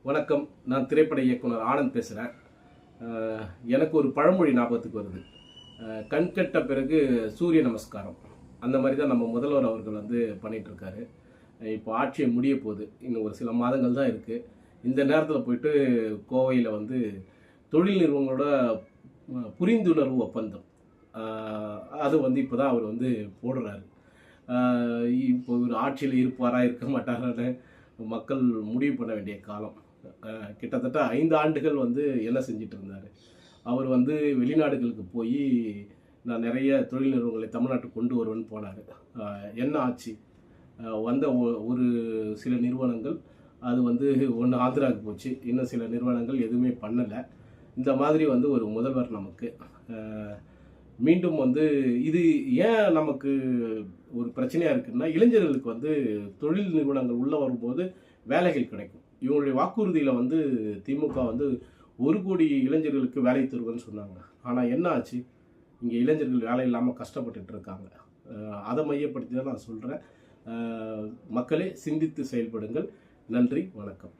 வணக்கம். நான் திரைப்பட இயக்குனர் ஆனந்த் பேசுகிறேன். எனக்கு ஒரு பழமொழி ஞாபகத்துக்கு வருது. கண் கெட்ட பிறகு சூரிய நமஸ்காரம். அந்த மாதிரி தான் நம்ம முதல்வர் அவர்கள் பண்ணிகிட்ருக்காரு. இப்போ ஆட்சியை முடிய போகுது. இன்னும் ஒரு சில மாதங்கள் தான் இருக்குது. இந்த நேரத்தில் போயிட்டு கோவையில் தொழில் நிறுவனங்களோட புரிந்துணர்வு ஒப்பந்தம் அது இப்போ தான் அவர் போடுறாரு. இப்போ ஒரு ஆட்சியில் இருப்பாரா இருக்க மாட்டாரான்னு மக்கள் முடிவு பண்ண வேண்டிய காலம். கிட்டத்தட்ட 5 ஆண்டுகள் என்ன செஞ்சிட்டு இருந்தார். அவர் வெளிநாடுகளுக்கு போய் நான் நிறைய தொழில் நிறுவனங்களை தமிழ்நாட்டுக்கு கொண்டு வருவேன்னு போனார். என்ன ஆச்சு? வந்த ஒரு சில நிறுவனங்கள் அது ஒன்று ஆந்திராவுக்கு போச்சு. இன்னும் சில நிறுவனங்கள் எதுவுமே பண்ணலை. இந்த மாதிரி ஒரு முதல்வர் நமக்கு மீண்டும் இது ஏன் நமக்கு ஒரு பிரச்சனையாக இருக்குன்னா, இளைஞர்களுக்கு தொழில் நிறுவனங்கள் உள்ளே வரும்போது வேலைகள் கிடைக்கும். இவங்களுடைய வாக்குறுதியில் திமுக 1 கோடி இளைஞர்களுக்கு வேலை தருவேன்னு சொன்னாங்க. ஆனால் என்ன ஆச்சு? இங்கே இளைஞர்கள் வேலை இல்லாமல் கஷ்டப்பட்டுட்டு இருக்காங்க. அதை மையப்படுத்தி தான் நான் சொல்கிறேன். மக்களே, சிந்தித்து செயல்படுங்கள். நன்றி, வணக்கம்.